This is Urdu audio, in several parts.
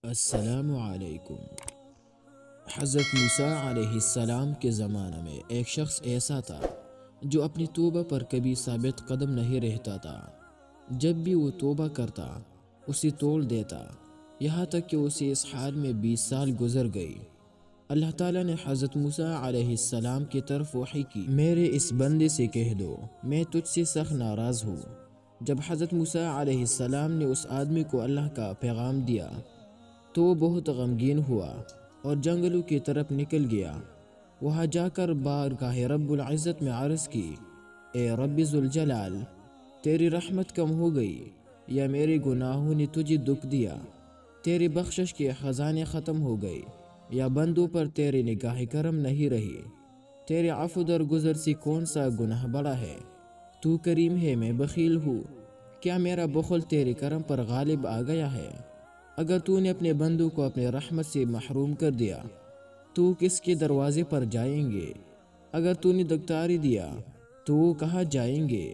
السلام علیکم۔ حضرت موسیٰ علیہ السلام کے زمانہ میں ایک شخص ایسا تھا جو اپنی توبہ پر کبھی ثابت قدم نہیں رہتا تھا۔ جب بھی وہ توبہ کرتا اسے توڑ دیتا، یہاں تک کہ اسے اس حال میں 20 سال گزر گئی۔ اللہ تعالیٰ نے حضرت موسیٰ علیہ السلام کی طرف وحی کی، میرے اس بندے سے کہہ دو میں تجھ سے سخت ناراض ہوں۔ جب حضرت موسیٰ علیہ السلام نے اس آدمی کو اللہ کا پیغام دیا تو وہ بہت غمگین ہوا اور جنگلوں کی طرف نکل گیا۔ وہاں جا کر بارگاہ رب العزت میں عرض کی، اے رب ذوالجلال، تیری رحمت کم ہو گئی یا میرے گناہوں نے تجھے دکھ دیا؟ تیری بخشش کے خزانے ختم ہو گئے یا بندوں پر تیری نگاہ کرم نہیں رہی؟ تیرے عفو درگزر سے کون سا گناہ بڑا ہے؟ تو کریم ہے، میں بخیل ہوں، کیا میرا بخل تیرے کرم پر غالب آ گیا ہے؟ اگر تو نے اپنے بندوں کو اپنے رحمت سے محروم کر دیا تو کس کے دروازے پر جائیں گے؟ اگر تو نے دگتاری دیا تو وہ کہاں جائیں گے؟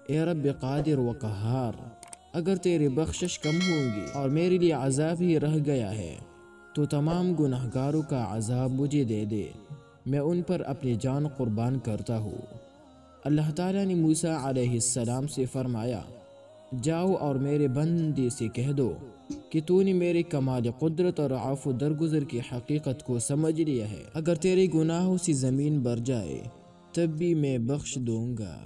اے رب قادر و قہار، اگر تیری بخشش کم ہوگی اور میرے لیے عذاب ہی رہ گیا ہے تو تمام گناہ گاروں کا عذاب مجھے دے دے، میں ان پر اپنی جان قربان کرتا ہوں۔ اللہ تعالیٰ نے موسیٰ علیہ السلام سے فرمایا، جاؤ اور میرے بندے سے کہہ دو کہ تو نے میرے کمال قدرت اور عفو درگزر کی حقیقت کو سمجھ لیا ہے۔ اگر تیرے گناہوں سے زمین بھر جائے تب بھی میں بخش دوں گا۔